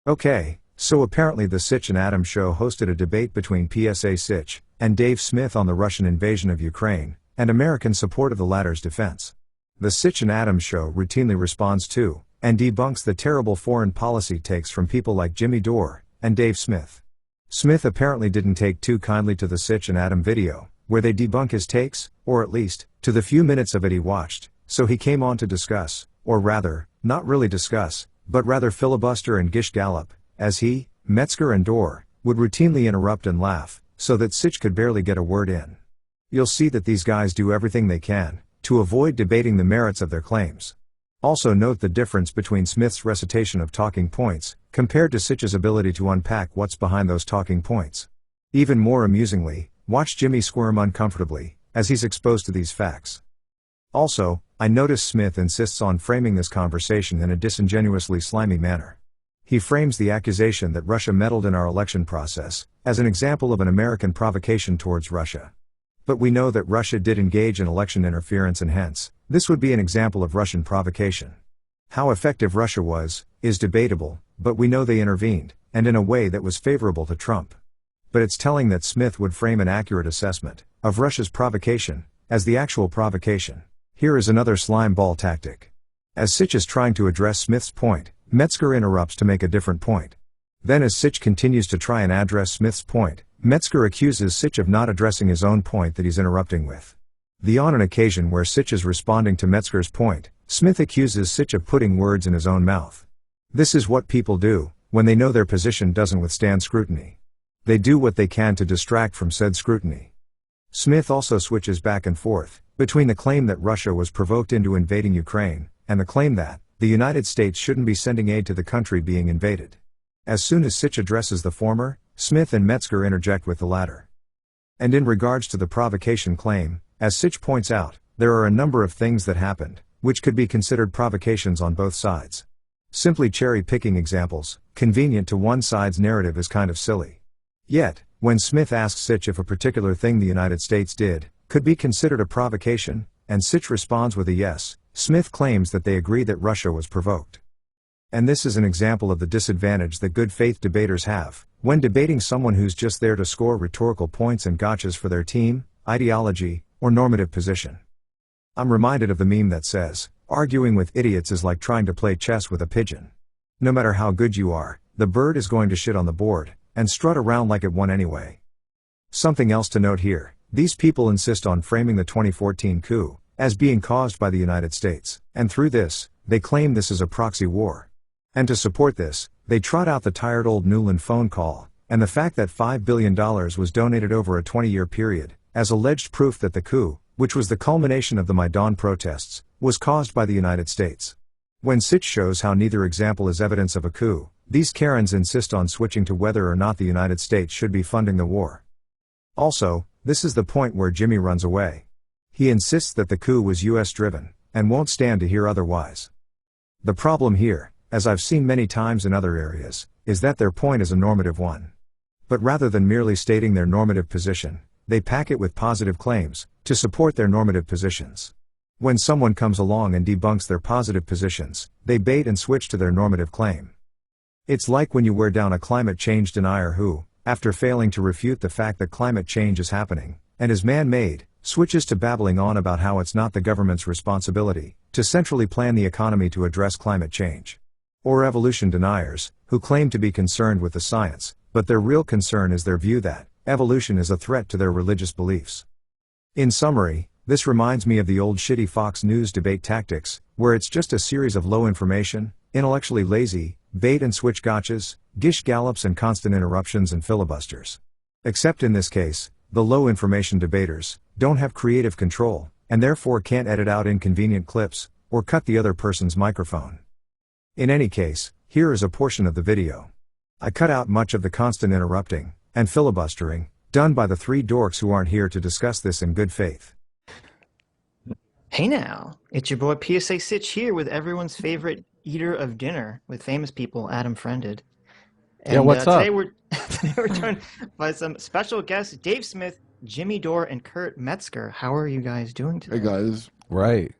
Okay, so apparently the Sitch Adam show hosted a debate between PSA Sitch and Dave Smith on the Russian invasion of Ukraine and American support of the latter's defense. The Sitch Adam show routinely responds to and debunks the terrible foreign policy takes from people like Dore and Dave Smith. Smith apparently didn't take too kindly to the Sitch Adam video, where they debunk his takes, or at least, to the few minutes of it he watched, so he came on to discuss, or rather, not really discuss, but rather filibuster and Gish gallop, as he, Metzger and Dore, would routinely interrupt and laugh, so that Sitch could barely get a word in. You'll see that these guys do everything they can to avoid debating the merits of their claims. Also note the difference between Smith's recitation of talking points, compared to Sitch's ability to unpack what's behind those talking points. Even more amusingly, watch Jimmy squirm uncomfortably, as he's exposed to these facts. Also, I notice Smith insists on framing this conversation in a disingenuously slimy manner. He frames the accusation that Russia meddled in our election process as an example of an American provocation towards Russia. But we know that Russia did engage in election interference, and hence, this would be an example of Russian provocation. How effective Russia was, is debatable, but we know they intervened, and in a way that was favorable to Trump. But it's telling that Smith would frame an accurate assessment of Russia's provocation as the actual provocation. Here is another slime ball tactic. As Sitch is trying to address Smith's point, Metzger interrupts to make a different point. Then as Sitch continues to try and address Smith's point, Metzger accuses Sitch of not addressing his own point that he's interrupting with. On an occasion where Sitch is responding to Metzger's point, Smith accuses Sitch of putting words in his own mouth. This is what people do when they know their position doesn't withstand scrutiny. They do what they can to distract from said scrutiny. Smith also switches back and forth between the claim that Russia was provoked into invading Ukraine and the claim that the United States shouldn't be sending aid to the country being invaded. As soon as Sitch addresses the former, Smith and Metzger interject with the latter. And in regards to the provocation claim, as Sitch points out, there are a number of things that happened, which could be considered provocations on both sides. Simply cherry-picking examples, convenient to one side's narrative, is kind of silly. Yet, when Smith asks Sitch if a particular thing the United States did could be considered a provocation, and Sitch responds with a yes, Smith claims that they agree that Russia was provoked. And this is an example of the disadvantage that good faith debaters have when debating someone who's just there to score rhetorical points and gotchas for their team, ideology, or normative position. I'm reminded of the meme that says, arguing with idiots is like trying to play chess with a pigeon. No matter how good you are, the bird is going to shit on the board and strut around like it won anyway. Something else to note here, these people insist on framing the 2014 coup as being caused by the United States, and through this, they claim this is a proxy war. And to support this, they trot out the tired old NULAND phone call, and the fact that $5 billion was donated over a 20-year period, as alleged proof that the coup, which was the culmination of the Maidan protests, was caused by the United States. When Sitch shows how neither example is evidence of a coup, these Karens insist on switching to whether or not the United States should be funding the war. Also, this is the point where Jimmy runs away. He insists that the coup was US-driven, and won't stand to hear otherwise. The problem here, as I've seen many times in other areas, is that their point is a normative one. But rather than merely stating their normative position, they pack it with positive claims to support their normative positions. When someone comes along and debunks their positive positions, they bait and switch to their normative claim. It's like when you wear down a climate change denier who, after failing to refute the fact that climate change is happening and is man-made, switches to babbling on about how it's not the government's responsibility to centrally plan the economy to address climate change. Or evolution deniers, who claim to be concerned with the science, but their real concern is their view that evolution is a threat to their religious beliefs. In summary, this reminds me of the old shitty Fox News debate tactics, where it's just a series of low information, intellectually lazy, bait and switch gotchas, Gish gallops and constant interruptions and filibusters. Except in this case, the low information debaters don't have creative control, and therefore can't edit out inconvenient clips, or cut the other person's microphone. In any case, here is a portion of the video. I cut out much of the constant interrupting and filibustering done by the three dorks who aren't here to discuss this in good faith. Hey now, it's your boy PSA Sitch here with everyone's favorite eater of dinner with famous people, Adam Friended. And, yeah, what's up? Today we're joined by some special guests, Dave Smith, Jimmy Dore, and Kurt Metzger. How are you guys doing today? Hey guys. Right.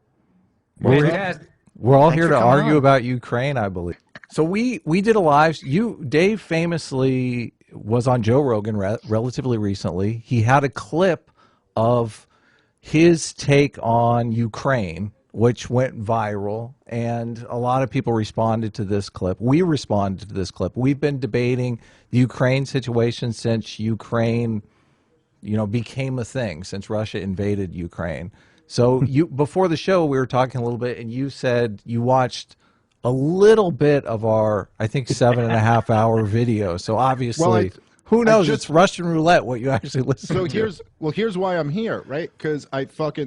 Fantastic. We're all Thanks here for to coming argue on. about Ukraine, I believe. So we did a live. Dave famously was on Joe Rogan relatively recently. He had a clip of his take on Ukraine, which went viral, and a lot of people responded to this clip. We responded to this clip. We've been debating the Ukraine situation since Ukraine, became a thing, since Russia invaded Ukraine. So before the show, we were talking a little bit, and you said you watched a little bit of our, I think, 7.5 hour video. So obviously, who knows? It's Russian roulette what you actually listen to. Here's why I'm here, right? Because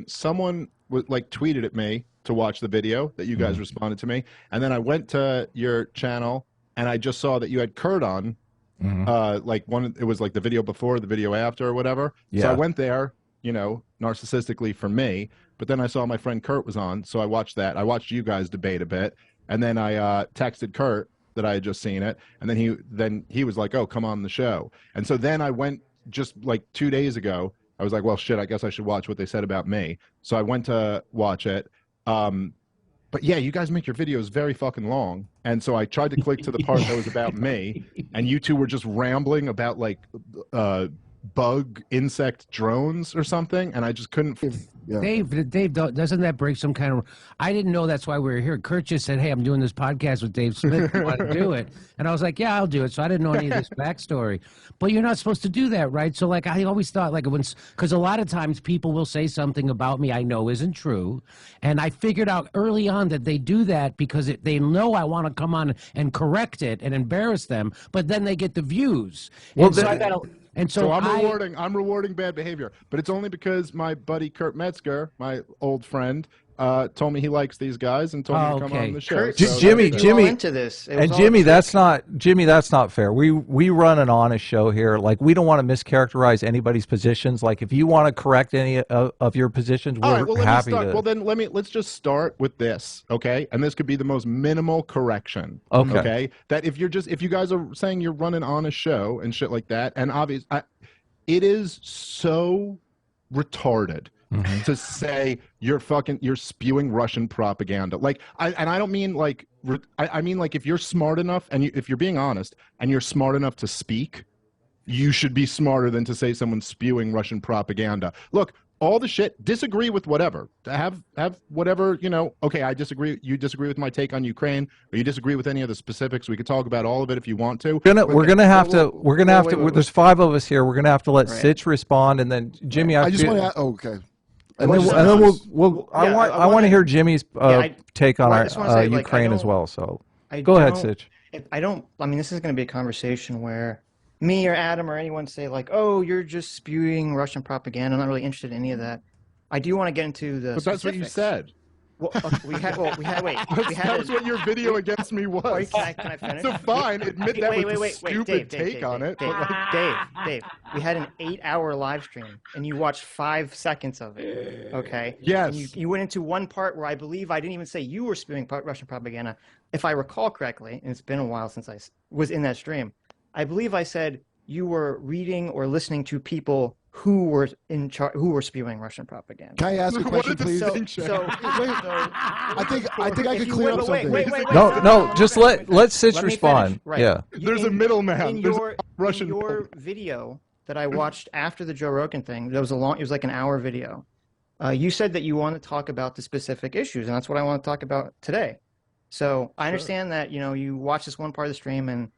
someone tweeted at me to watch the video that you guys responded to me, and then I went to your channel and I just saw that you had Kurt on. It was like the video before, the video after, or whatever. Yeah. So I went there, narcissistically for me, but then I saw my friend Kurt was on, so I watched that. I watched you guys debate a bit, and then I texted Kurt that I had just seen it, and then he was like, "Oh, come on the show." And so then I went just like 2 days ago. I was like, "Well, shit, I guess I should watch what they said about me." So I went to watch it. But yeah, you guys make your videos very fucking long. And so I tried to click to the part that was about me, and you two were just rambling about bug insect drones or something, and I just couldn't. Yeah. Dave, doesn't that break some kind of? I didn't know that's why we were here. Kurt just said, "Hey, I'm doing this podcast with Dave Smith. You want to do it?" And I was like, "Yeah, I'll do it." So I didn't know any of this backstory. But you're not supposed to do that, right? So I always thought because a lot of times people will say something about me I know isn't true, and I figured out early on that they do that because they know I want to come on and correct it and embarrass them, but then they get the views. Well, and so I got to. And so I'm rewarding bad behavior, but it's only because my buddy Kurt Metzger, my old friend, told me he likes these guys and told me to come on the show. Kurt, so Jimmy, into this. That's not fair. We run an honest show here. Like, we don't want to mischaracterize anybody's positions. Like, if you want to correct any of your positions, we're happy to. Well, then let's just start with this, okay? And this could be the most minimal correction, okay? Okay, that if you guys are saying you're running on a show and shit like that, and obviously, it is so retarded. To say you're spewing Russian propaganda. I don't mean I mean if you're smart enough and if you're being honest and you're smart enough to speak, you should be smarter than to say someone's spewing Russian propaganda. Look, all the shit, disagree with whatever. Have whatever, okay, I disagree, you disagree with my take on Ukraine, or you disagree with any of the specifics. We could talk about all of it if you want to. We're gonna have to. There's 5 of us here. We're gonna have to let Sitch respond, and then Jimmy. I just want to. Okay. And then I want to hear Jimmy's take on our Ukraine as well. So go ahead, Sitch. I mean, this is going to be a conversation where me or Adam or anyone say "Oh, you're just spewing Russian propaganda." I'm not really interested in any of that. I do want to get into the. But that's what you said. Well, That's what your video against me was. Can I finish? So fine, admit that was a stupid take on it. Dave, we had an 8-hour live stream, and you watched 5 seconds of it. Okay. Yes. And you went into one part where I believe I didn't even say you were spewing Russian propaganda. If I recall correctly, and it's been a while since I was in that stream, I believe I said you were reading or listening to people who were who were spewing Russian propaganda. Can I ask a question, please? I think I could clear up something. No, just let Sitch respond. Right. Yeah. There's a middleman. In your video that I watched after the Joe Rogan thing, it was like an hour video. You said that you want to talk about the specific issues, and that's what I want to talk about today. So I understand that you watched this one part of the stream and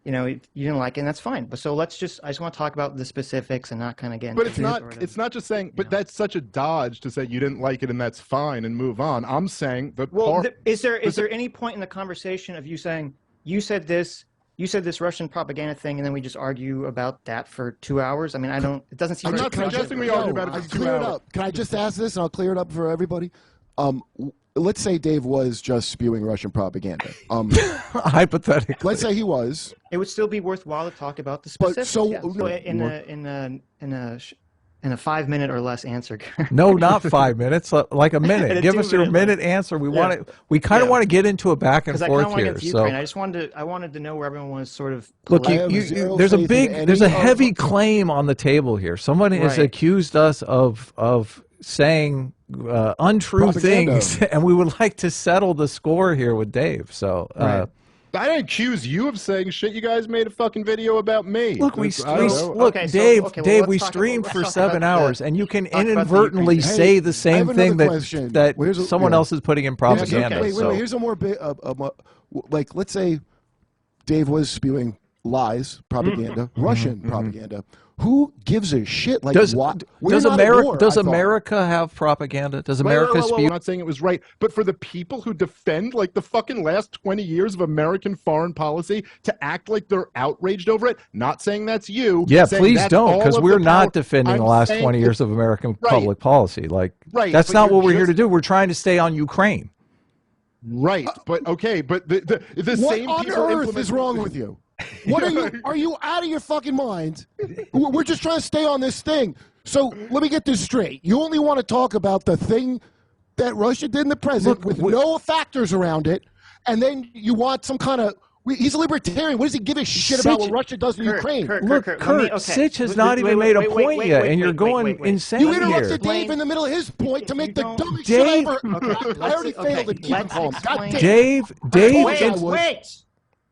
you didn't like it, and that's fine. But so I just want to talk about the specifics and not kind of get into. But it's not just saying. But that's such a dodge to say you didn't like it and that's fine and move on. I'm saying that. Well, is there any point in the conversation of you saying you said this Russian propaganda thing, and then we just argue about that for 2 hours? I mean, it doesn't seem. I'm not suggesting we argue about it for 2 hours. Can I just ask this, and I'll clear it up for everybody? Let's say Dave was just spewing Russian propaganda. Hypothetically. Let's say he was. It would still be worthwhile to talk about the specifics. So in a 5-minute or less answer. No, not 5 minutes. Like a minute. Give us your minute answer. We want to. We kind of want to get into a back and forth here. So I wanted to know where everyone was sort of. Look, there's a heavy claim on the table here. Someone has accused us of saying untrue Propaganda. things, and we would like to settle the score here with Dave. So. Right. I didn't accuse you of saying shit. You guys made a fucking video about me. Look, I don't know. Dave, we let's streamed for talk 7 about hours, and you can talk about the inadvertently Ukraine. say the I same have thing another question. that Here's someone else is putting in propaganda. Wait, so. here's a more like, let's say Dave was spewing lies, propaganda, Russian propaganda. Who gives a shit? Like, what? Does America have propaganda? Does America spew? I'm not saying it was right, but for the people who defend like the fucking last 20 years of American foreign policy to act like they're outraged over it, not saying that's you. Yeah, saying please that's don't, all because of we're the not power. defending the I'm last saying 20 years of American Right. public policy. Like, Right, that's but not what you're we're here to just- do. We're trying to stay on Ukraine. Right, but okay, but the What same on people earth implement- is wrong with you? What are you out of your fucking mind? We're just trying to stay on this thing. So let me get this straight. You only want to talk about the thing that Russia did in the present with no factors around it, and then you want some kind of. He's a libertarian. What does he give a shit about what Russia does in Ukraine? Kurt, Sitch has not even made a point yet, and you're going insane You interrupted here. Dave in the middle of his point to make the dumbest shit I ever. I already failed at keeping calm. God damn. Wait.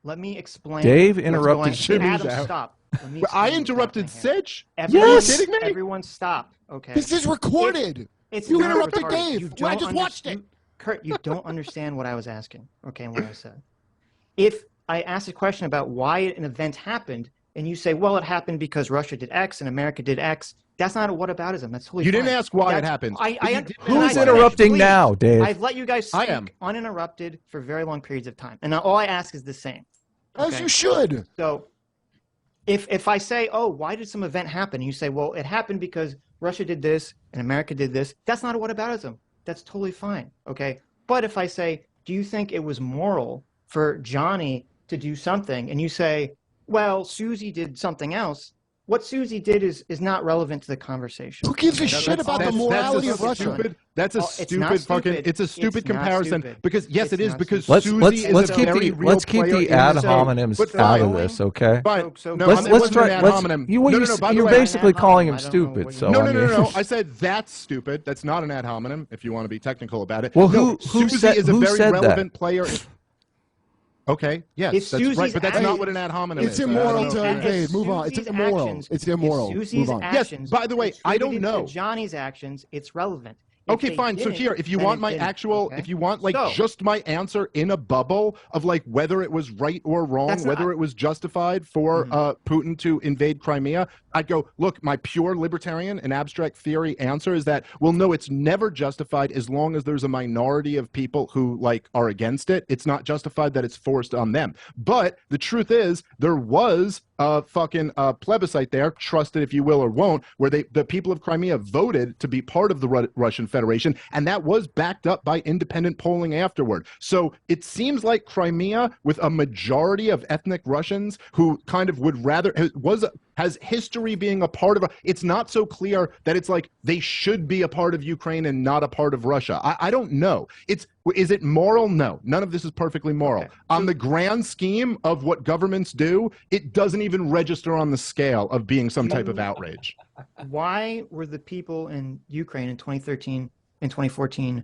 Let me explain. Dave what's interrupted going- Jimmy's Adam, out. stop. Let me I explain interrupted what's happening here. Sitch? Everyone, kidding me? Everyone stop. Okay. This is recorded. It's You not interrupted retarded. Dave. You Well, I don't just watched it. Kurt, you don't understand what I was asking. Okay, and what I said. If I asked a question about why an event happened, and you say, well, it happened because Russia did X and America did X, that's not a whataboutism. That's totally You fine. didn't ask why it That's- happened. Who's interrupting now, Dave? I've let you guys speak I am. uninterrupted for very long periods of time. And all I ask is the same. As you should. So if I say, oh, why did some event happen? And you say, well, it happened because Russia did this and America did this. That's not a whataboutism. That's totally fine. Okay. But if I say, do you think it was moral for Johnny to do something? And you say, well, Susie did something else. What Susie did is not relevant to the conversation. Who gives a shit about the morality of Russia? That's a Oh, it's not stupid fucking. stupid. It's a stupid It's not comparison stupid. because yes, It's it is not because stupid. Susie is a very real let's keep player the in ad this hominems but out of following- this, okay? But So no, let's it wasn't try. an ad Let's, hominem. you, No, no, by the you're way, basically ad calling hominem. him I don't know stupid. what So you- No, I no, no, mean- no. I said that's stupid. That's not an ad hominem. If you want to be technical about it. Well, no, who Susie said- is a who very said that? relevant player. Okay, yes, If that's right, Susie's but that's actions- not what an ad hominem It's is. immoral If to Susie's Dave. Move on. It's actions- immoral. It's immoral. If Move Susie's on. Yes, actions by the way, I don't contributed know. to Johnny's actions, it's relevant. If Okay, they fine. So didn't, here, if you then want it my didn't, actual, okay? if you want like So- just my answer in a bubble of like whether it was right or wrong, That's not- whether it was justified for Putin to invade Crimea, I'd go, look, my pure libertarian and abstract theory answer is that, well, no, it's never justified as long as there's a minority of people who like are against it. It's not justified that it's forced on them. But the truth is there was a fucking plebiscite there, trust it if you will or won't, where the people of Crimea voted to be part of the Russian Federation, and that was backed up by independent polling afterward. So it seems like Crimea, with a majority of ethnic Russians who kind of would rather has history being a part of it's not so clear that it's like they should be a part of Ukraine and not a part of Russia. I don't know. Is it moral? No. None of this is perfectly moral. Okay. On the grand scheme of what governments do, it doesn't even register on the scale of being some type of outrage. Why were the people in Ukraine in 2013 and 2014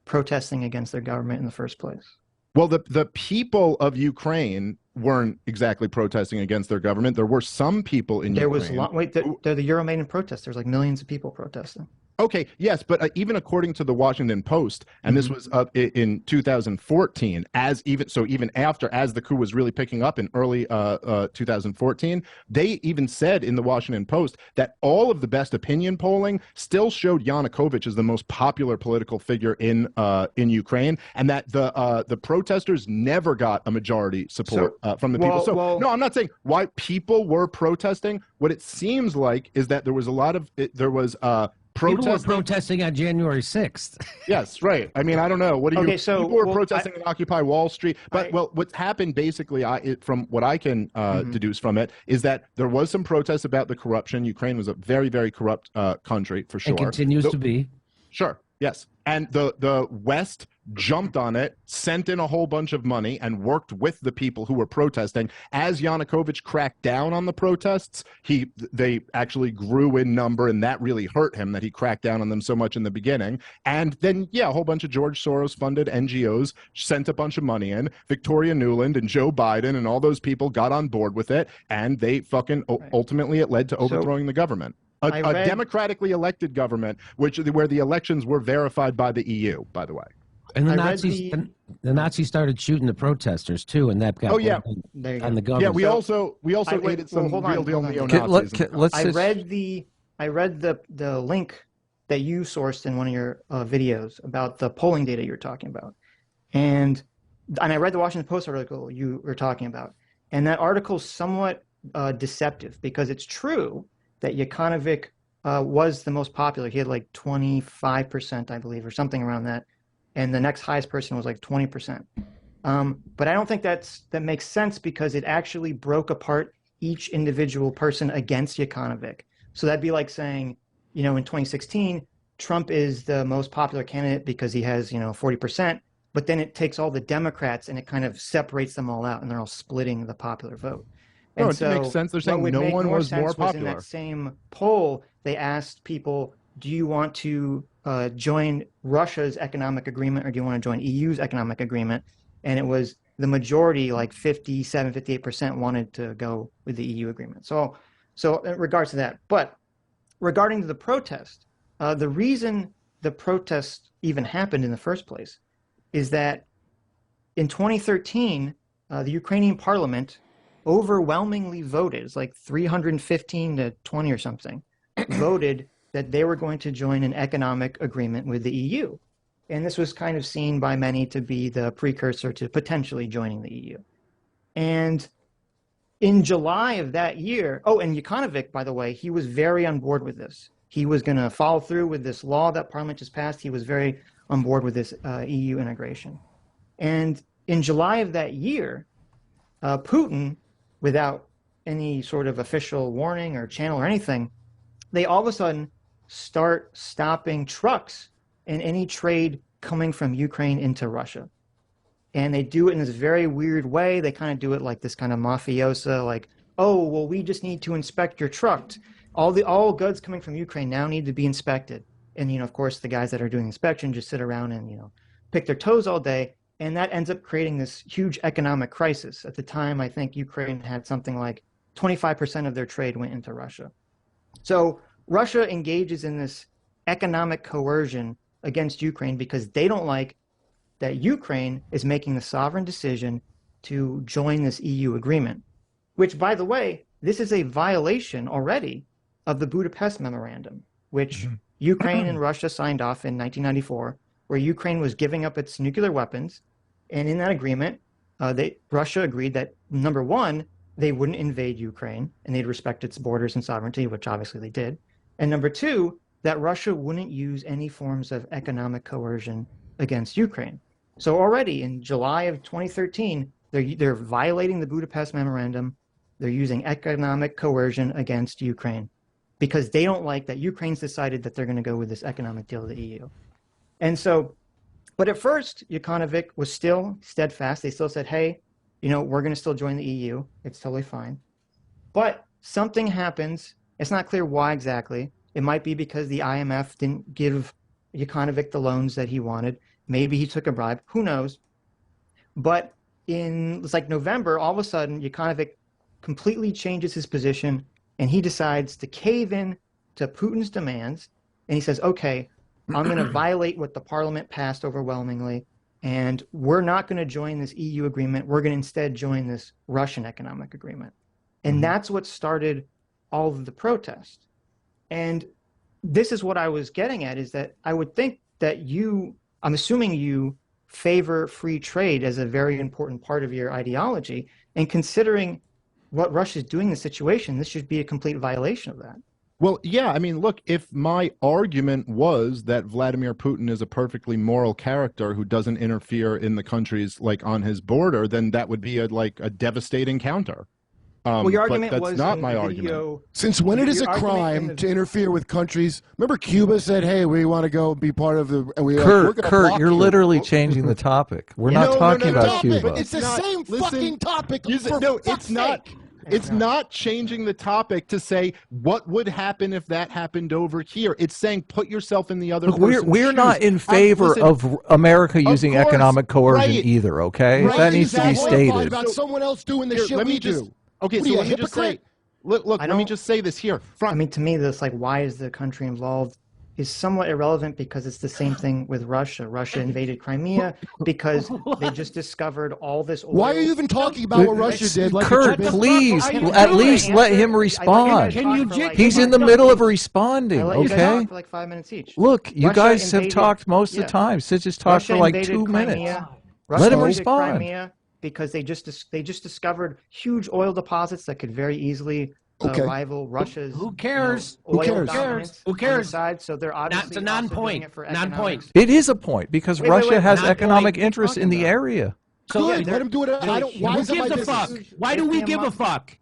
protesting against their government in the first place? Well, the people of Ukraine weren't exactly protesting against their government. There were some people in Ukraine. They're the Euromaidan protests. There's like millions of people protesting. Okay, yes, but even according to the Washington Post, and this was in 2014, even after as the coup was really picking up in early 2014, they even said in the Washington Post that all of the best opinion polling still showed Yanukovych as the most popular political figure in Ukraine, and that the protesters never got a majority support from the people. So no, I'm not saying why people were protesting. What it seems like is that there was a lot of People were protesting on January 6th. Yes, right. I mean, I don't know. What do you? Okay, so people were protesting in Occupy Wall Street, but what's happened basically, from what I can deduce from it, is that there was some protests about the corruption. Ukraine was a very, very corrupt country for sure. And continues to be. Sure. Yes. And the West jumped on it, sent in a whole bunch of money, and worked with the people who were protesting. As Yanukovych cracked down on the protests, they actually grew in number, and that really hurt him that he cracked down on them so much in the beginning. And then, yeah, a whole bunch of George Soros-funded NGOs sent a bunch of money in. Victoria Nuland and Joe Biden and all those people got on board with it, and they fucking ultimately it led to overthrowing the government. A democratically elected government, where the elections were verified by the EU, by the way. And the Nazis started shooting the protesters too, and that got on the government. Yeah, we also hated some real deal neo-Nazis. I read the link that you sourced in one of your videos about the polling data you're talking about, and I read the Washington Post article you were talking about, and that article is somewhat deceptive because it's true that Yanukovych was the most popular. He had like 25%, I believe, or something around that. And the next highest person was like 20%. But I don't think that makes sense because it actually broke apart each individual person against Yanukovych. So that'd be like saying, in 2016, Trump is the most popular candidate because he has, 40%. But then it takes all the Democrats and it kind of separates them all out and they're all splitting the popular vote. No, it makes sense. They're saying no one was more popular. In that same poll, they asked people, do you want to join Russia's economic agreement or do you want to join EU's economic agreement? And it was the majority, like 57, 58% wanted to go with the EU agreement. So in regards to that. But regarding the protest, the reason the protest even happened in the first place is that in 2013, the Ukrainian parliament overwhelmingly voted, it's like 315 to 20 or something, voted that they were going to join an economic agreement with the EU. And this was kind of seen by many to be the precursor to potentially joining the EU. And in July of that year, and Yanukovych, by the way, he was very on board with this. He was going to follow through with this law that Parliament just passed. He was very on board with this EU integration. And in July of that year, Putin, without any sort of official warning or channel or anything, they all of a sudden start stopping trucks and any trade coming from Ukraine into Russia. And they do it in this very weird way. They kind of do it like this kind of mafiosa, like, oh, well, we just need to inspect your truck. All goods coming from Ukraine now need to be inspected. And, of course, the guys that are doing inspection just sit around and, pick their toes all day. And that ends up creating this huge economic crisis. At the time, I think Ukraine had something like 25% of their trade went into Russia. So Russia engages in this economic coercion against Ukraine because they don't like that Ukraine is making the sovereign decision to join this EU agreement, which, by the way, this is a violation already of the Budapest Memorandum, which Ukraine and Russia signed off in 1994, where Ukraine was giving up its nuclear weapons. And in that agreement, Russia agreed that, number one, they wouldn't invade Ukraine and they'd respect its borders and sovereignty, which obviously they did. And number two, that Russia wouldn't use any forms of economic coercion against Ukraine. So already in July of 2013, they're violating the Budapest Memorandum. They're using economic coercion against Ukraine because they don't like that Ukraine's decided that they're going to go with this economic deal with the EU. And so, but at first, Yanukovych was still steadfast. They still said, hey, we're going to still join the EU. It's totally fine. But something happens. It's not clear why exactly. It might be because the IMF didn't give Yanukovych the loans that he wanted. Maybe he took a bribe. Who knows? But it's like November, all of a sudden, Yanukovych completely changes his position and he decides to cave in to Putin's demands. And he says, okay, I'm going to violate what the parliament passed overwhelmingly. And we're not going to join this EU agreement. We're going to instead join this Russian economic agreement. And that's what started all of the protest. And this is what I was getting at, is that I would think that I'm assuming you favor free trade as a very important part of your ideology. And considering what Russia's doing in the situation, this should be a complete violation of that. Well, yeah, I mean, look, if my argument was that Vladimir Putin is a perfectly moral character who doesn't interfere in the countries like on his border, then that would be a devastating counter. Well, your but argument that's was not in my the argument. video. Since when it is a Your argument in crime the- to interfere with countries? Remember, Cuba said, "Hey, we want to go and be part of the." And we're Kurt, gonna Kurt, block you're you. literally changing the topic. We're not talking about Topic. Cuba. It's the not- same listen, fucking topic. For No, fuck's it's not. sake. It's not changing the topic to say what would happen if that happened over here. It's saying put yourself in the other Look, person's we're shoes. not in favor Listen, of America using course, economic coercion right. either, okay? Right, That needs to be exactly. stated. About someone else doing the Here, shit let me we just- do. Okay, What so are you, let a me just say, hypocrite? look, I let me don't- just say this here. I mean, to me, this like why is the country involved is somewhat irrelevant because it's the same thing with Russia. Russia invaded Crimea because they just discovered all this oil. Why are you even talking about what Russia did? Like Kurt, it's your please, Are you at doing? least let him I let respond. you Can you talk for, like, He's in the 5 middle of minutes. responding, I let you guys okay? talk for like 5 minutes each. Look, you Russia guys have invaded- talked most of yeah. the time. Sitch has talked Russia for like invaded 2 Crimea. minutes. Russia Let him invaded respond. Crimea because they just discovered huge oil deposits that could very easily Okay. rival Russia's. Who cares? Oil Who cares? dominance Who on the cares? side, so they're obviously It's a also non-point. doing it for Non-point. economics. It is a point because Wait, Russia has non-point. economic What are you interests in talking the about? area. So Good. yeah, Let him do it. I don't. Why Who is it gives my a fuck? business? Why do we give a fuck?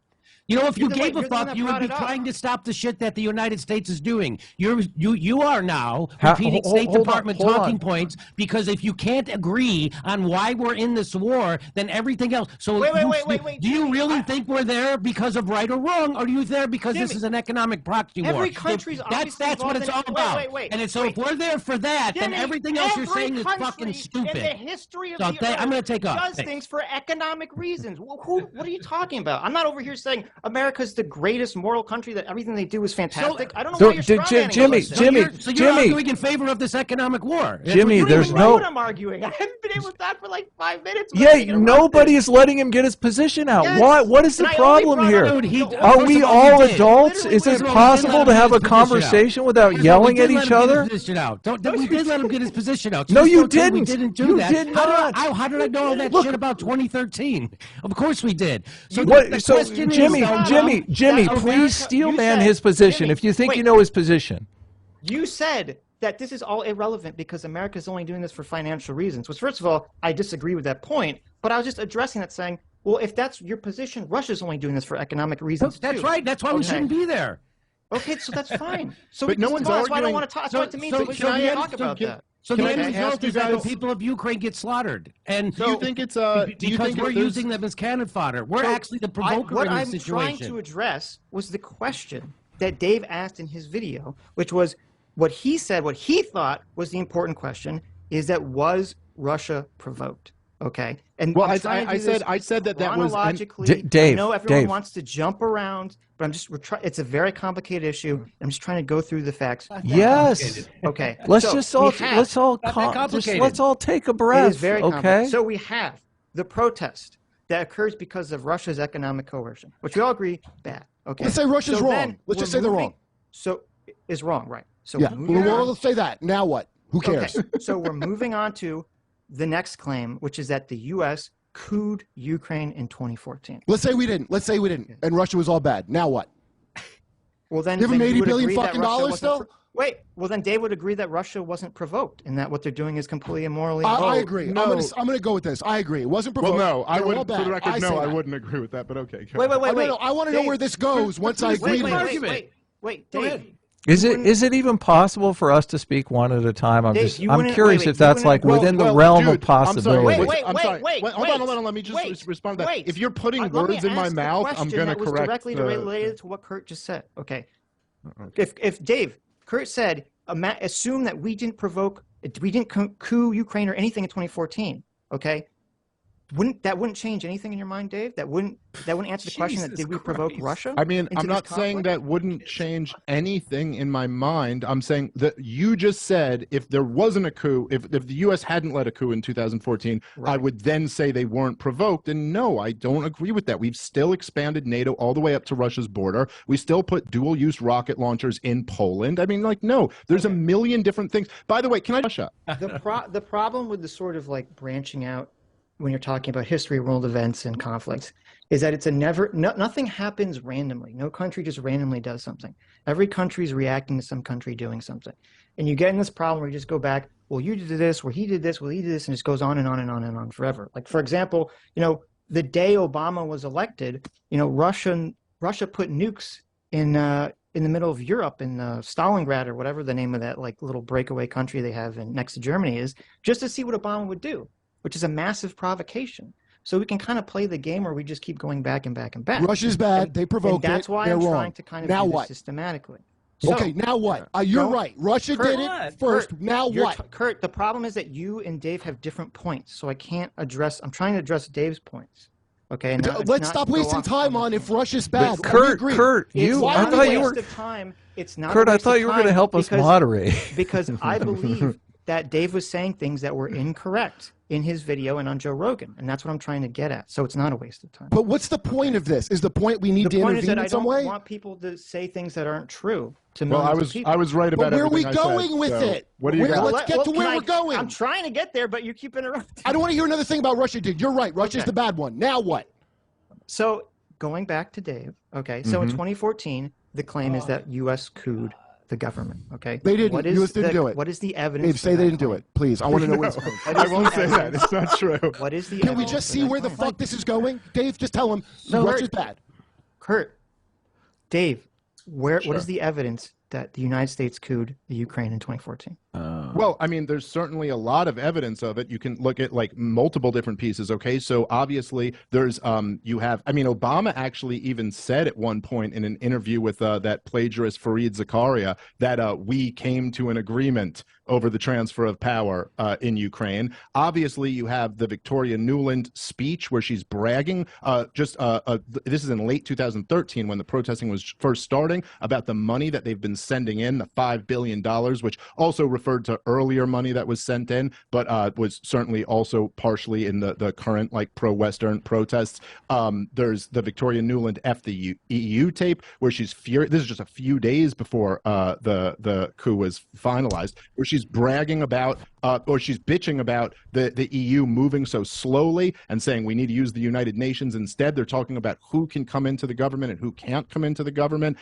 You know, if you You're the one- gave a you're the one fuck, that you would brought be it up. trying to stop the shit that the United States is doing. You are now How- repeating hold- State hold on, Department hold talking on. points because if you can't agree on why we're in this war, then everything else. So Wait, you- wait, do you Jimmy, really think we're there because of right or wrong, or are you there because this Jimmy, is an economic proxy war? every country's obviously That's what involved it's in all it. about. Wait, And so if wait. we're there for that, then Jimmy, everything else you're every saying is country fucking in stupid. the history of So the I'm gonna earth take off. does Thanks. things for economic reasons. What are you talking about? I'm not over here saying America's the greatest moral country that everything they do is fantastic. I don't know So, why you're strawmanning Jimmy, us. Jimmy, So you're Jimmy. arguing in favor of this economic war. That's Jimmy, what You you're there's don't even doing. know no- what I'm arguing. I haven't been able to talk for like 5 minutes. Yeah, without getting nobody interrupted. is letting him get his position out. Yes. Why? What is the And I only problem brought here? up Dude, Are first we of all he did. adults? Literally, Is it first of all, possible to have a we did let him get his position conversation out. without We yelling did at let each him get his other? position out. We did let him get his position out. No, Just you don't say we didn't. didn't do You that. did not. How did I know all that shit about 2013? Of course we did. So What? the So, question Jimmy, is, Jimmy, that please America- steel you man said- his position Jimmy, if you think wait. you know his position. You said that this is all irrelevant because America's only doing this for financial reasons. Which, first of all, I disagree with that point. But I was just addressing that, saying, well, if that's your position, Russia's only doing this for economic reasons. That's too. right. That's why we Okay. shouldn't be there. Okay, so that's fine. So But we no just one's talk. That's why I don't arguing- want to talk. That's why to me, so we the shouldn't end- talk about that. So Can the I end ask result you is that the guys- people of Ukraine get slaughtered, and Do you think it's do you because think we're there's- using them as cannon fodder. We're So actually the provoker what in this I'm situation. trying to address was the question that Dave asked in his video, which was what he said, what he thought was the important question, is that was Russia provoked? Okay. And Well, I'm trying to do this I said that was chronologically. Dave, I know everyone Dave. wants to jump around, but it's a very complicated issue. I'm just trying to go through the facts. Yes. Okay. Let's So just all we have- let's all Not that just complicated. let's all take a It breath. is very okay. complicated. So we have the protest that occurs because of Russia's economic coercion, which we all agree bad. Okay. Let's say Russia's So wrong. then Let's just we're say they're moving- wrong. So is wrong, right? So Yeah. moving Well, on- let's say that. Now what? Who cares? Okay. So we're moving on to the next claim, which is that the U.S. couped Ukraine in 2014. Let's say we didn't. Let's say we didn't. And Russia was all bad. Now what? Well, then Give them then you $80 would billion agree that fucking Russia dollars wasn't still? Wait. Well, then Dave would agree that Russia wasn't provoked, and that what they're doing is completely immorally. I agree. no. I'm going to go with this. I agree. It wasn't Well, provoked. no, I They're all wouldn't. For bad. the record, say no, I that. wouldn't agree with that. But okay. go Wait, ahead. wait, wait. No, I want to know Dave, where this goes once I agree wait, to wait, it. wait, Go Dave. ahead. Is it even possible for us to speak one at a time? Dave, you I'm wouldn't- curious wait, if you that's wouldn't- like within the Well, realm dude, of possibility. Wait, I'm sorry. Hold on. Let me just wait, respond to that. wait. If you're putting Let me words in my ask a mouth, I'm question going to that was correct. directly related to what Kurt just said. Okay. If Dave, Kurt said, assume that we didn't coup Ukraine or anything in 2014. Okay. Wouldn't change anything in your mind, Dave? That wouldn't answer the question that Jesus did we provoke Christ. Russia? I mean, into I'm this not saying conflict? that wouldn't change anything in my mind. I'm saying that you just said if there wasn't a coup, if the U.S. hadn't led a coup in 2014, I would then say they weren't provoked. And no, I don't agree with that. We've still expanded NATO all the way up to Russia's border. We still put dual-use rocket launchers in Poland. I mean, like, no, there's a million different things. By the way, can I Russia? The problem with the sort of like branching out when you're talking about history, world events, and conflicts is that it's nothing happens randomly. No country just randomly does something. Every country is reacting to some country doing something. And you get in this problem where you just go back, well, you did this, well, he did this, well, he did this, and it just goes on and on and on and on forever. Like, for example, the day Obama was elected, Russia put nukes in the middle of Europe, in Stalingrad or whatever the name of that like little breakaway country they have next to Germany is, just to see what Obama would do, which is a massive provocation. So we can kind of play the game where we just keep going back and back and back. Russia's bad. They provoked it. That's why I'm trying to kind of do this systematically. So, okay, now what? You're right. Russia did it first. Now what? Kurt, the problem is that you and Dave have different points, so I can't address. I'm trying to address Dave's points. Okay, and let's stop wasting time on if Russia's bad. Kurt, I thought you were. It's not. Kurt, I thought you were going to help us moderate. Because I believe that Dave was saying things that were incorrect in his video and on Joe Rogan, and that's what I'm trying to get at. So it's not a waste of time. But what's the point of this? Is the point we need to intervene in some way? I don't want people to say things that aren't true to well, I was right about where are we everything going I said, with so it? What do you got? Let's get to where we're going. I'm trying to get there, but you keep interrupting. I don't want to hear another thing about Russia did. You're right. Russia's the bad one. Now what? So going back to Dave, okay, so in 2014, the claim is that U.S. couped the government, okay? They didn't. U.S. didn't do it. What is the evidence? Dave, say they didn't do it, please. I want to know what's going on. I won't say that. It's not true. What is the Can we just see where the fuck this is going? Dave, just tell him Russia's bad. Kurt, Dave, what is the evidence that the United States couped the Ukraine in 2014? Well, I mean, there's certainly a lot of evidence of it. You can look at like multiple different pieces. Okay, so obviously there's you have. I mean, Obama actually even said at one point in an interview with that plagiarist Fareed Zakaria that we came to an agreement over the transfer of power in Ukraine. Obviously, you have the Victoria Nuland speech where she's bragging. This is in late 2013 when the protesting was first starting, about the money that they've been sending in, the $5 billion, which also referred to earlier money that was sent in, but was certainly also partially in the current like pro-Western protests. There's the Victoria Nuland F the EU tape where she's furious. This is just a few days before the coup was finalized, where she's bragging about or she's bitching about the EU moving so slowly and saying we need to use the United Nations instead. They're talking about who can come into the government and who can't come into the government.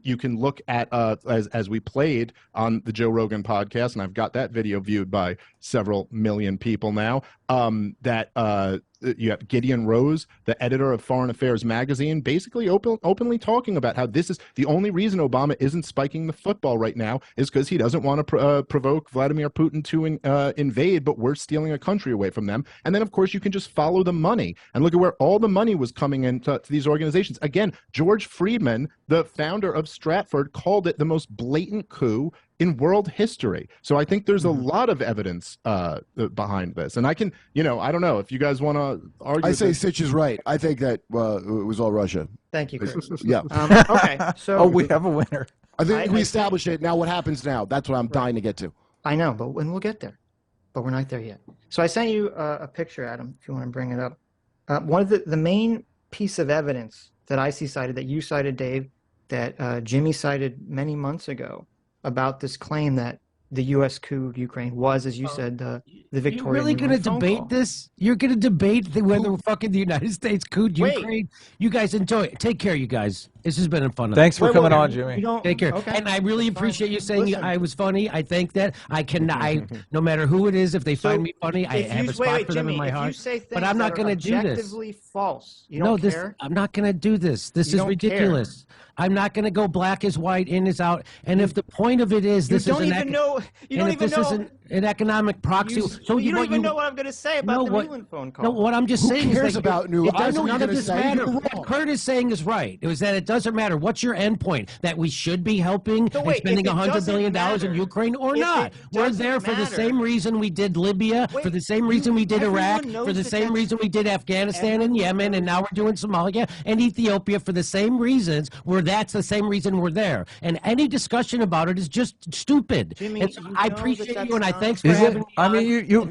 You can look at as we played on the Joe Rogan podcast, and I've got that video viewed by several million people now, that you have Gideon Rose, the editor of Foreign Affairs magazine, basically openly talking about how this is the only reason Obama isn't spiking the football right now is because he doesn't want to provoke Vladimir Putin to invade, but we're stealing a country away from them. And then, of course, you can just follow the money and look at where all the money was coming into these organizations. Again, George Friedman, the founder of Stratford, called it the most blatant coup in world history. So I think there's a lot of evidence behind this. And I can, I don't know if you guys want to argue. I say Sitch is right. I think that it was all Russia. Thank you, Chris. Yeah. Okay. So we have a winner. I think we established it. Now what happens now? That's what I'm dying to get to. I know, but when we'll get there. But we're not there yet. So I sent you a picture, Adam, if you want to bring it up. One of the main piece of evidence that I see cited, that you cited, Dave, that Jimmy cited many months ago, about this claim that the U.S. couped Ukraine was, as you said, the Victoria. You're really going to debate this? You're going to debate whether fucking the United States couped Ukraine? You guys enjoy it. Take care, you guys. This has been fun. Thanks for coming on, Jimmy. Take care. Okay. And I really appreciate you saying I was funny. I think that no matter who it is, if they find me funny, I have a spot for them in my heart. But I'm not going to do this. Objectively false. You don't care? I'm not going to do this. This is ridiculous. I'm not going to go black is white, in is out. And if the point of it is this is an economic proxy, you don't even know what I'm going to say about the NULAND phone call. No, what I'm just saying is about NULAND? None of this matter. What Kurt is saying is right. It was that it doesn't matter. What's your end point? That we should be helping and spending $100 billion in Ukraine or not? We're there for the same reason we did Libya, for the same reason we did Iraq, for the same reason we did Afghanistan and Yemen, and now we're doing Somalia and Ethiopia for the same reasons. That's the same reason we're there. And any discussion about it is just stupid. Jimmy, I appreciate you, and I thanks for having me. I mean,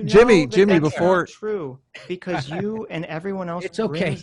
Jimmy, before true, because you and everyone else. It's okay.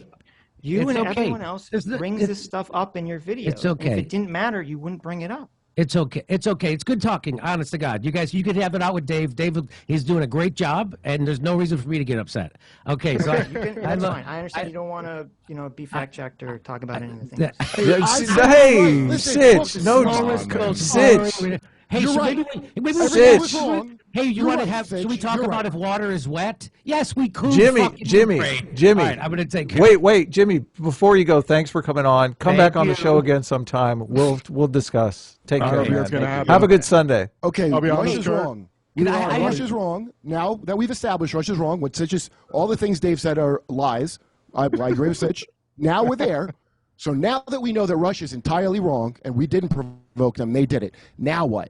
Everyone else brings this stuff up in your video. It's okay. And if it didn't matter, you wouldn't bring it up. It's okay. It's okay. It's good talking. Honest to God, you guys, you could have it out with Dave. Dave, he's doing a great job, and there's no reason for me to get upset. Okay, so that's fine. I understand you don't want to, be fact checked or talk about anything. Hey, Sitch, no, Sitch. Hey, You're so right. maybe Everything was wrong. Hey, you You're want to right, have? Sitch. Should we talk You're about right. if water is wet? Yes, we could. Jimmy, All right, I'm gonna take care. Wait, Jimmy. Before you go, thanks for coming on. Come Thank back on the you. show again sometime. We'll discuss. Take I care, don't think man. it's gonna happen. Have a good Sunday. Okay, I'll be honest, Russia's Kurt. wrong. Russia's wrong. Now that we've established Russia's wrong, what Sitch all the things Dave said are lies. I agree with Sitch. Now we're there. So now that we know that Russia's entirely wrong and we didn't provoke them, they did it. Now what?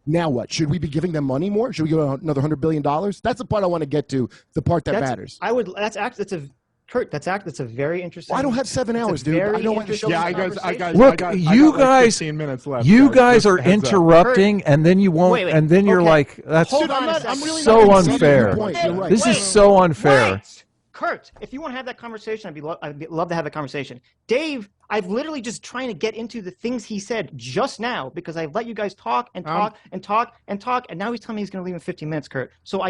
Now what? Should we be giving them money more? Should we give them another $100 billion? That's the part I want to get to, the part that matters. That's a very interesting. Well, I don't have 7 hours, dude. I don't want to show. Yeah, I got Look, I you got guys, like 15 minutes left. you guys Just are heads up. interrupting, and then you won't, Wait, and then you're okay. like, that's Hold on a second. I'm really so not conceding unfair. your point. You're right. This is so unfair. Wait. Kurt, if you want to have that conversation, I'd love to have that conversation. Dave, I've literally just trying to get into the things he said just now because I've let you guys talk and talk and talk and talk, and now he's telling me he's going to leave in 15 minutes, Kurt. So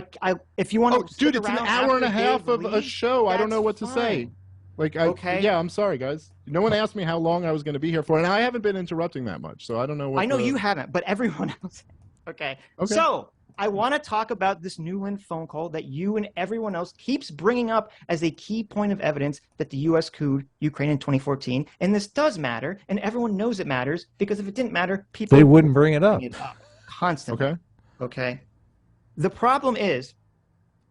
if you want to, Dude, it's an hour and a half of a show. I don't know what to say. Like, yeah, I'm sorry, guys. No one asked me how long I was going to be here for, and I haven't been interrupting that much, so I don't know what. I know you haven't, but everyone else. Okay. So I want to talk about this NULAND phone call that you and everyone else keeps bringing up as a key point of evidence that the U.S. couped Ukraine in 2014. And this does matter, and everyone knows it matters, because if it didn't matter, people They wouldn't bring it up. Constantly. Okay. The problem is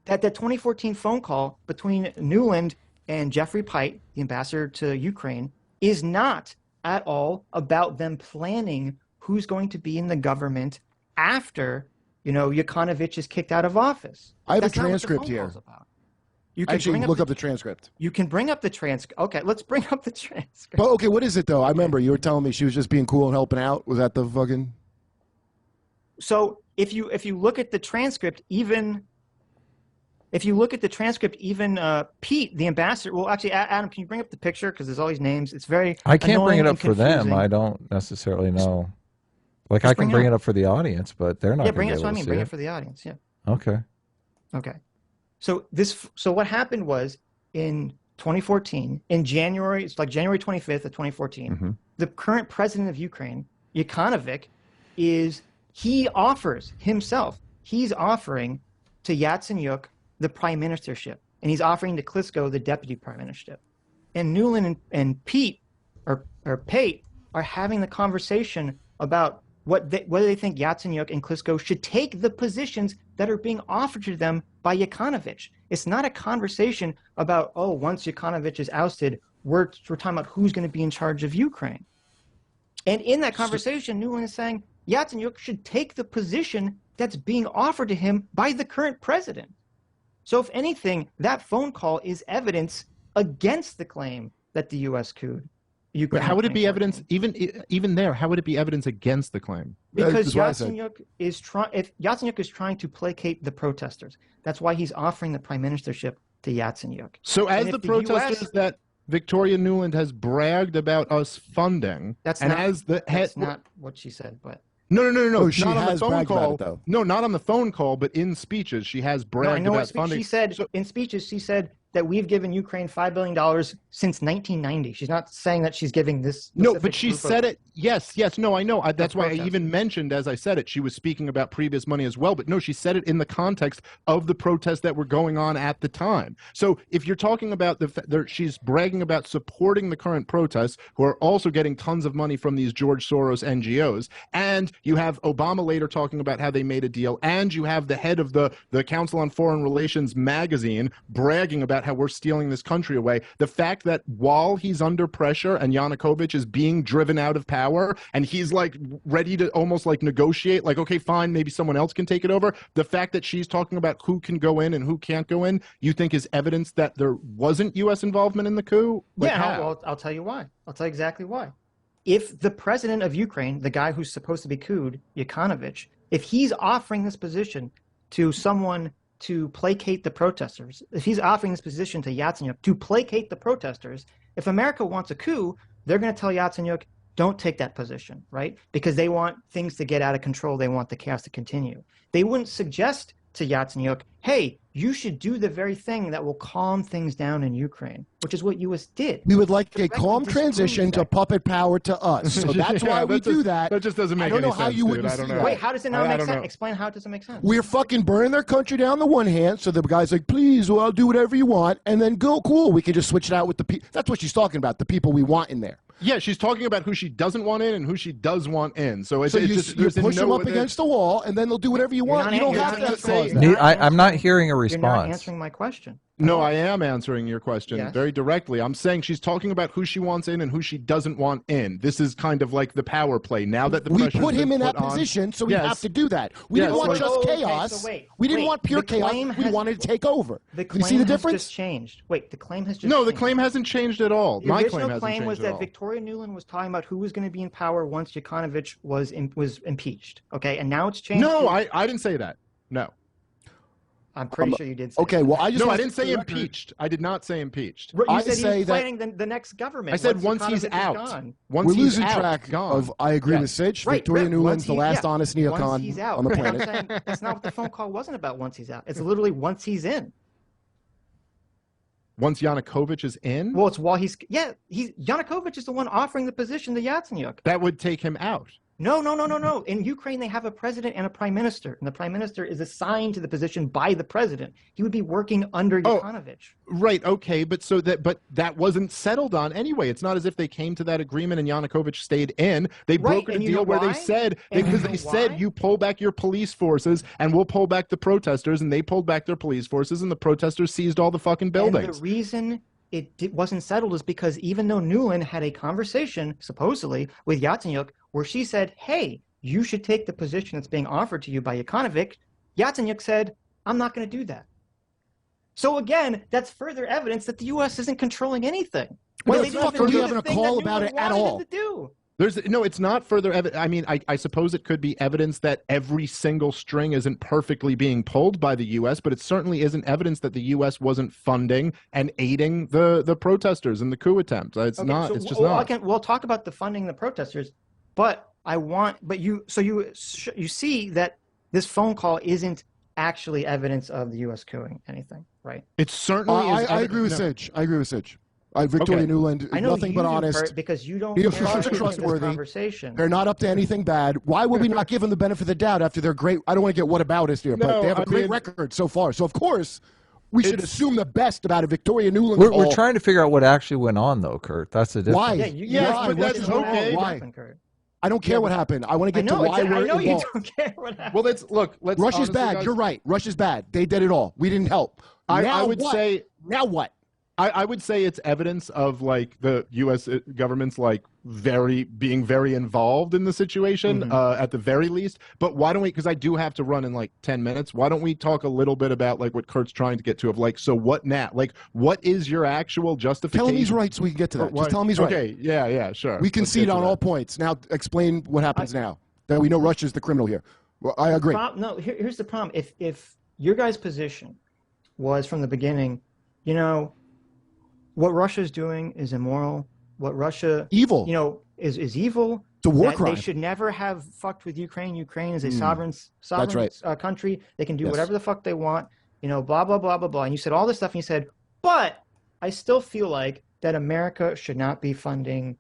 that the 2014 phone call between NULAND and Jeffrey Pite, the ambassador to Ukraine, is not at all about them planning who's going to be in the government after Yanukovych is kicked out of office. I have That's a not what the transcript phone here. call's about. You can Actually, bring look up the transcript. You can bring up the transcript. Okay, let's bring up the transcript. But okay, what is it though? I remember you were telling me she was just being cool and helping out. Was that the fucking? So if you look at the transcript, even Pete, the ambassador. Well, actually, Adam, can you bring up the picture, because there's all these names. It's very. I can't bring it up for them. confusing. I don't necessarily know. Like, Just I can bring it up for the audience, but they're not. Yeah, bring it. That's That's what I mean. Bring it for the audience. Yeah. Okay. Okay. So what happened was in 2014, in January, it's like January 25th of 2014, the current president of Ukraine, Yanukovych, he's offering to Yatsenyuk the prime ministership, and he's offering to Klitschko the deputy prime ministership. And NULAND and Pete or Pate are having the conversation about whether they think Yatsenyuk and Klitschko should take the positions that are being offered to them by Yanukovych. It's not a conversation about, once Yanukovych is ousted, we're talking about who's going to be in charge of Ukraine. And in that conversation, NULAND is saying Yatsenyuk should take the position that's being offered to him by the current president. So if anything, that phone call is evidence against the claim that the U.S. couped Ukraine. But how would it be evidence, even there, how would it be evidence against the claim? Because Yatsenyuk is trying to placate the protesters. That's why he's offering the prime ministership to Yatsenyuk. So as the protesters that Victoria Nuland has bragged about us funding, that's not what she said, but no, she not on the has phone bragged call. about it, though. No, not on the phone call, but in speeches she has bragged about funding. She said in speeches. She said that we've given Ukraine $5 billion since 1990. She's not saying that she's giving this. No, but she said it. Yes. No, I know. That's why I even mentioned, as I said it, she was speaking about previous money as well. But no, she said it in the context of the protests that were going on at the time. So if you're talking about she's bragging about supporting the current protests, who are also getting tons of money from these George Soros NGOs, and you have Obama later talking about how they made a deal, and you have the head of the Council on Foreign Relations magazine bragging about how we're stealing this country away. The fact that while he's under pressure and Yanukovych is being driven out of power and he's like ready to almost like negotiate, like, okay, fine, maybe someone else can take it over. The fact that she's talking about who can go in and who can't go in, you think is evidence that there wasn't U.S. involvement in the coup? Like, I'll tell you why. I'll tell you exactly why. If the president of Ukraine, the guy who's supposed to be couped, Yanukovych, if he's offering this position to someone to placate the protesters, if he's offering this position to Yatsenyuk to placate the protesters, if America wants a coup, they're going to tell Yatsenyuk, don't take that position, right? Because they want things to get out of control. They want the chaos to continue. They wouldn't suggest to Yatsenyuk, hey, you should do the very thing that will calm things down in Ukraine, which is what U.S. did. We would like a Directly calm transition to puppet power to us. So that's why we do that. That just doesn't make I any don't know sense, how you dude. wouldn't I don't see know. that. Wait, how does it not I make don't sense? know. Explain how it doesn't make sense. We're fucking burning their country down the one hand, so the guy's like, please, well, I'll do whatever you want, and then go, cool, we can just switch it out with the people. That's what she's talking about, the people we want in there. Yeah, she's talking about who she doesn't want in and who she does want in. So it's, So it's you, just you there's push them no up against the wall, and then they'll do whatever you want. not You don't you're have not to answering- cause you're that. not I'm not answering- hearing a You're not response. answering my question. No, I am answering your question Yes. very directly. I'm saying she's talking about who she wants in and who she doesn't want in. This is kind of like the power play. Now that the We pressure's put him been in that put on- position, so we Yes. have to do that. We Yes, didn't want like- just Okay, chaos. so wait, we didn't wait, want pure the chaos. claim We has- wanted to take over. The You claim see the has difference? just changed. Wait, the claim has just No, the changed. claim hasn't changed at all. The My original claim hasn't claim changed was at that all. Victoria Nuland was talking about who was going to be in power once Yukounovich was impeached. Okay, and now it's changed. No, to- I didn't say that. No. I'm pretty sure you did. Say Okay, that. well, I just No, I want didn't say the record- impeached. I did not say impeached. You I said say he's that- planning the next government. I said once he's Yukounovich is out. gone. Once We're he's losing out, track gone. of, I agree Yes. with Sitch. Right, Victoria right, Nuland's once the he- last yeah, honest Once neocon he's out. on the I'm planet. saying that's not what the phone call wasn't about. Once he's out, it's literally once he's in. Once Yanukovych is in, Well, it's while he's Yanukovych is the one offering the position to Yatsenyuk. that would take him out. No. In Ukraine, they have a president and a prime minister, and the prime minister is assigned to the position by the president. He would be working under Oh. Yukounovich. Right, okay, but that wasn't settled on anyway. It's not as if they came to that agreement and Yanukovych stayed in. They Right, brokered a and you know deal where why? they said And because you they know said why? you pull back your police forces and we'll pull back the protesters, and they pulled back their police forces and the protesters seized all the fucking And buildings. the reason wasn't settled is because even though Nuland had a conversation, supposedly, with Yatsenyuk, where she said, hey, you should take the position that's being offered to you by Yukounovich, Yatsenyuk said, I'm not going to do that. So again, that's further evidence that the U.S. isn't controlling anything. What Well, the they fuck didn't are we do the having a thing call that about Nuland it at wanted all? them to do. No, it's not further evidence. I mean, I suppose it could be evidence that every single string isn't perfectly being pulled by the U.S., but it certainly isn't evidence that the U.S. wasn't funding and aiding the protesters in the coup attempt. It's Okay, not. so It's just well, not. we'll talk about the funding the protesters, but you see that this phone call isn't actually evidence of the U.S. coupping anything, right? It certainly is. I agree with no. Sitch. I agree with Sitch. Victoria Okay. Nuland, I know nothing you but do, honest. Kurt, because you don't You're care about this trustworthy. conversation. They're not up to anything bad. Why would we not give them the benefit of the doubt after they're great? I don't want to get what about us here, but No, they have a I great mean- record so far. So, of course, we should assume the best about a Victoria Nuland We're call. trying to figure out what actually went on, though, Kurt. That's the difference. Why? Yeah, Yes, Why? but What that's is wrong? okay. Why? Happened, Kurt. I don't care what happened. I want to I get to know, why we're I know you involved. don't care what happened. Well, let's Russia's honestly, bad. guys, You're right. Russia's bad. They did it all. We didn't help. I Now would what? say Now what? I would say it's evidence of like the U.S. government's like being very involved in the situation at the very least. But why don't we? Because I do have to run in like 10 minutes. Why don't we talk a little bit about like what Kurt's trying to get to? Of like, so what now? Like, what is your actual justification? Tell him he's right so we can get to that. Just tell him he's right. Okay, yeah, sure. We Let's concede get to on that. all points. Now explain what happens now. That we know Russia's the criminal here. Well, I agree. No, here's the problem. If your guys' position was from the beginning, you know, what Russia's doing is immoral. What Russia, Evil. you know, is evil. It's a war that crime. They should never have fucked with Ukraine. Ukraine is a sovereign right. Country. They can do Yes. whatever the fuck they want. You know, blah blah blah blah blah. And you said all this stuff, and you said, but I still feel like that America should not be funding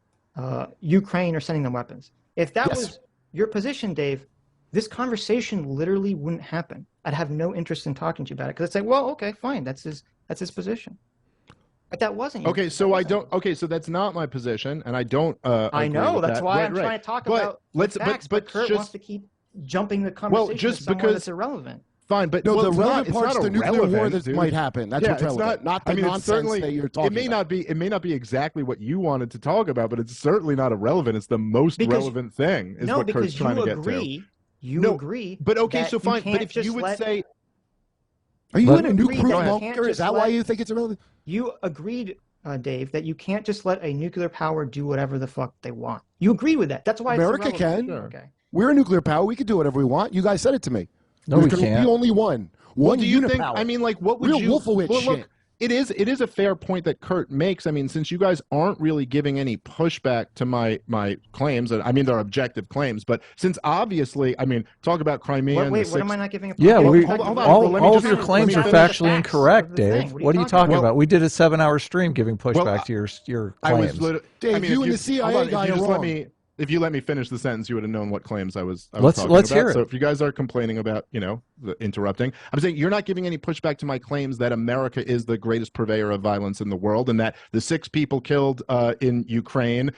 Ukraine or sending them weapons. If that Yes. was your position, Dave, this conversation literally wouldn't happen. I'd have no interest in talking to you about it because it's like, well, okay, fine, that's his position. But that wasn't. Okay, so I don't. Okay, so that's not my position, and I don't. I agree know. with That's that. why Right, I'm right. trying to talk But about let's. facts, But Kurt just wants to keep jumping the conversation just to somewhere because- that's irrelevant. fine. But No, well, the it's relevant not, part's it's not the nuclear war irrelevant, that dude. might happen. That's Yeah, what's it's relevant. Not the I mean, it's nonsense certainly, that you're talking it may about. not be exactly what you wanted to talk about, but it's certainly not irrelevant. It's the most Because- relevant thing. Is No, what Kurt's because trying you to get to. agree. You No, agree. But okay, that so you fine. But can't if just you would let- say, Are you Let- in a You nuclear agree that you bunker? can't Is just that why let- you think it's irrelevant? You agreed, Dave, that you can't just let a nuclear power do whatever the fuck they want. You agree with that. That's why America it's irrelevant. can. Sure. Okay. We're a nuclear power. We can do whatever we want. You guys said it to me. No, There's we gonna can't. be only one. well, One do you unipower. think? I mean, like, what would Real you? Wolfowitz well, shit. look, it is a fair point that Kurt makes. I mean, since you guys aren't really giving any pushback to my claims, I mean, they're objective claims, but since obviously, I mean, talk about Crimea. What am I not giving? Yeah, hold on. All of your claims are factually incorrect, Dave. What are you talking about? We did a 7-hour stream giving pushback to your claims. Dave, you and the CIA guy are wrong. If you let me finish the sentence, you would have known what claims I was talking about. Let's hear it. So if you guys are complaining about, the interrupting, I'm saying you're not giving any pushback to my claims that America is the greatest purveyor of violence in the world, and that the 6 people killed in Ukraine,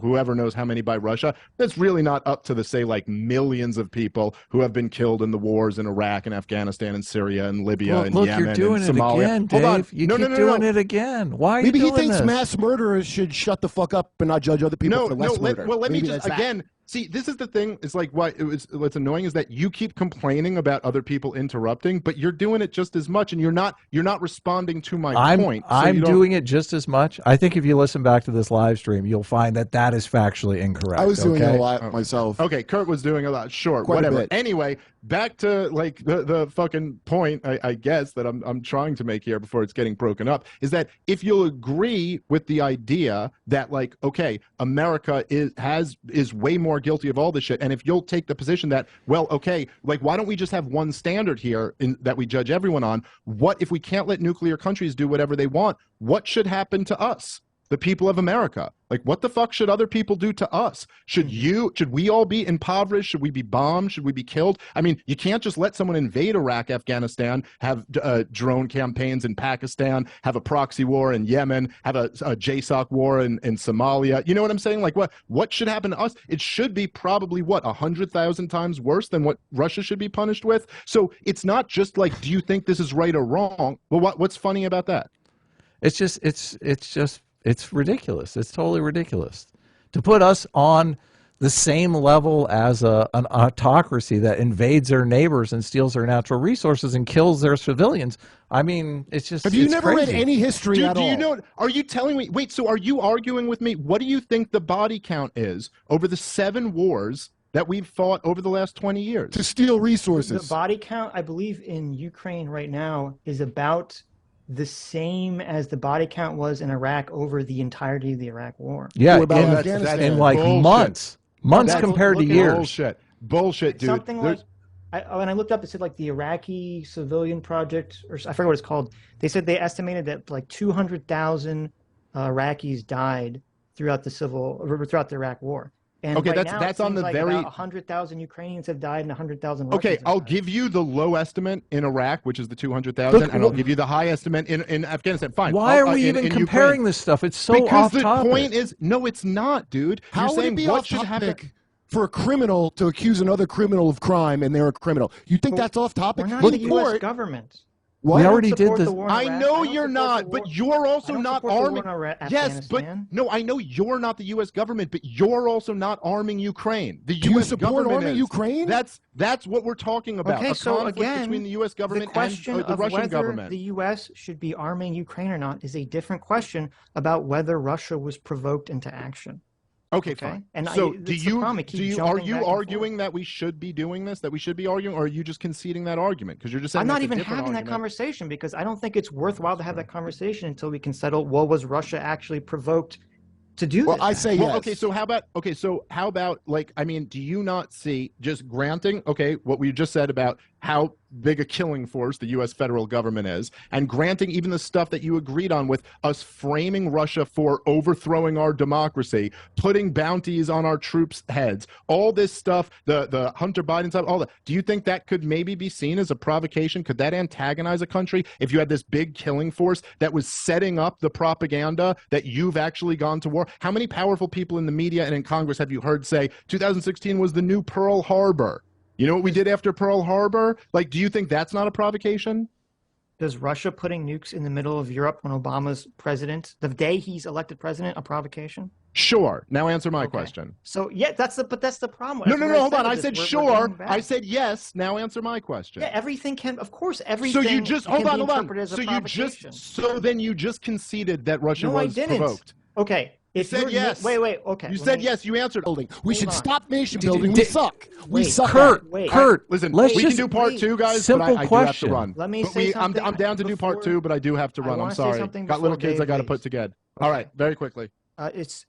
whoever knows how many by Russia, that's really not up to the, say, like millions of people who have been killed in the wars in Iraq and Afghanistan and Syria and Libya and Yemen and Somalia. You're doing it again, Dave. Hold on. You keep doing it again. Why are Maybe you doing he thinks this? mass murderers should shut the fuck up and not judge other people for less murder. Well, let me Maybe just, that's again, see, this is the thing. It's like what's annoying is that you keep complaining about other people interrupting, but you're doing it just as much, and you're not responding to my point. So I'm doing it just as much. I think if you listen back to this live stream, you'll find that is factually incorrect. I was doing a lot myself. Okay, Kurt was doing a lot. Sure, Quite whatever. Anyway, back to like the fucking point, I guess, that I'm trying to make here before it's getting broken up, is that if you'll agree with the idea that, like, okay, America is way more guilty of all this shit, and if you'll take the position that, well, okay, like, why don't we just have one standard here that we judge everyone on? What if we can't let nuclear countries do whatever they want? What should happen to us, the people of America? Like, what the fuck should other people do to us? Should we all be impoverished? Should we be bombed? Should we be killed? I mean, you can't just let someone invade Iraq, Afghanistan, have drone campaigns in Pakistan, have a proxy war in Yemen, have a JSOC war in Somalia. You know what I'm saying? Like, what should happen to us? It should be probably, 100,000 times worse than what Russia should be punished with. So it's not just like, do you think this is right or wrong? Well, what's funny about that? It's ridiculous. It's totally ridiculous to put us on the same level as an autocracy that invades their neighbors and steals their natural resources and kills their civilians. I mean, it's just. Have you never crazy. read any history at all? Do you know? Are you telling me? Wait, so are you arguing with me? What do you think the body count is over the 7 wars that we've fought over the last 20 years? To steal resources. The body count, I believe, in Ukraine right now is about the same as the body count was in Iraq over the entirety of the Iraq War. Yeah, in like bullshit. months compared to years. Bullshit, dude. Something like, when I looked up, it said like the Iraqi Civilian Project, or I forget what it's called. They said they estimated that like 200,000 Iraqis died throughout the Iraq War. And okay, right that's now, on the like very. About 100,000 Ukrainians have died and 100,000. Okay, I'll give you the low estimate in Iraq, which is the 200,000, and I'll give you the high estimate in Afghanistan. Fine. Why are we even comparing Ukraine. this stuff? It's so because off the topic. point is, no, it's not, dude. How You're would saying it be what off should happen? topic for a criminal to accuse another criminal of crime and they're a criminal? You think that's off topic? We're not In the U.S. court, government. what? We already did this. I know you're not, but you're also not arming. Yes, but no, I know you're not the U.S. government, but you're also not arming Ukraine. The Do you U.S. support government arming is. Ukraine? That's what we're talking about. Okay, a so conflict again, between the U.S. government the question and the of Russian whether government. the U.S. should be arming Ukraine or not is a different question about whether Russia was provoked into action. Okay, fine. And so are you arguing arguing that we should be doing this, that we should be arguing, or are you just conceding that argument? Because you're just saying I'm not that's a even different having that argument. conversation because I don't think it's worthwhile to have that conversation until we can settle, well, was Russia actually provoked to do Well, this? I say Well, yes. how about like, I mean, do you not see, just granting, okay, what we just said about how big a killing force the U.S. federal government is, and granting even the stuff that you agreed on with us framing Russia for overthrowing our democracy, putting bounties on our troops' heads, all this stuff, the Hunter Biden stuff, all that. Do you think that could maybe be seen as a provocation? Could that antagonize a country if you had this big killing force that was setting up the propaganda that you've actually gone to war? How many powerful people in the media and in Congress have you heard say 2016 was the new Pearl Harbor? You know what we did after Pearl Harbor? Like, do you think that's not a provocation? Does Russia putting nukes in the middle of Europe when Obama's president, the day he's elected president, a provocation? Sure. Now answer my question. So yeah, that's the problem. No, hold on. I said sure. I said yes. Now answer my question. Yeah, everything can, of course, everything. So you just can hold on, be hold on. interpreted as a So provocation. then you just conceded that Russia No, I was didn't. provoked. Okay, If said you're yes. Wait, okay. You said yes. You answered. Building. We should on. stop nation building. We suck. We Wait, suck. Kurt, Wait. Kurt, Listen, let's we just can do part 2, guys. simple but I do have question. to run. Let me But say something. I'm down to do part 2, but I do have to I run. I'm wanna say sorry. something Got little before kids I Dave got to leaves. put together. Okay. All right, very quickly. It's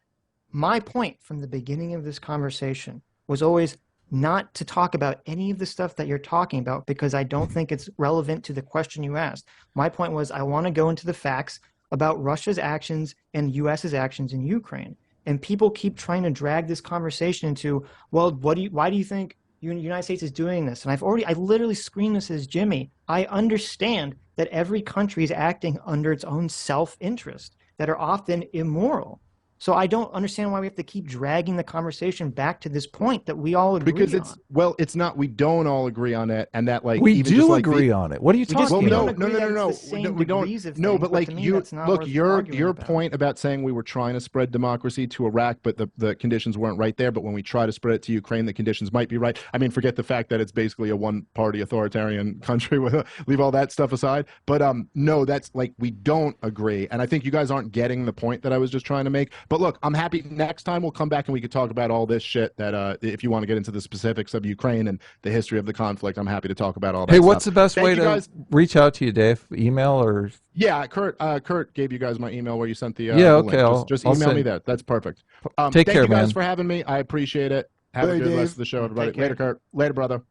my point from the beginning of this conversation was always not to talk about any of the stuff that you're talking about because I don't think it's relevant to the question you asked. My point was I want to go into the facts about Russia's actions and US's actions in Ukraine. And people keep trying to drag this conversation into, well, why do you think the United States is doing this? And I literally screamed this as Jimmy. I understand that every country is acting under its own self-interest that are often immoral. So I don't understand why we have to keep dragging the conversation back to this point that we all agree Because on. it's not. We don't all agree on it, and that like We even do just, like, agree on it. What are you talking Well, about? no. We don't. No, but like you look, your point about saying we were trying to spread democracy to Iraq, but the conditions weren't right there. But when we try to spread it to Ukraine, the conditions might be right. I mean, forget the fact that it's basically a one-party authoritarian country. Leave all that stuff aside. But no, that's like we don't agree, and I think you guys aren't getting the point that I was just trying to make. But look, I'm happy. Next time we'll come back and we could talk about all this shit. That if you want to get into the specifics of Ukraine and the history of the conflict, I'm happy to talk about all that. Hey, stuff. what's the best way to guys. reach out to you, Dave? Email or? Yeah, Kurt gave you guys my email where you sent the Yeah, okay, link. Just I'll email me send- that. That's perfect. Take care, Thank you guys man. for having me. I appreciate it. Have a Bye, good Dave. rest of the show, everybody. Take care. Later, Kurt. Later, brother.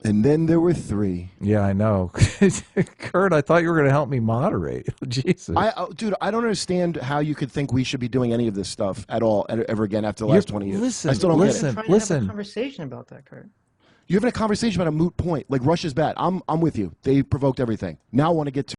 And then there were 3. Yeah, I know. Kurt, I thought you were going to help me moderate. Jesus. Dude, I don't understand how you could think we should be doing any of this stuff at all ever again after the last 20 years. Listen, I still don't listen. get it. Trying to have a conversation about that, Kurt. You're having a conversation about a moot point. Like Russia's bad. I'm with you. They provoked everything. Now I want to get to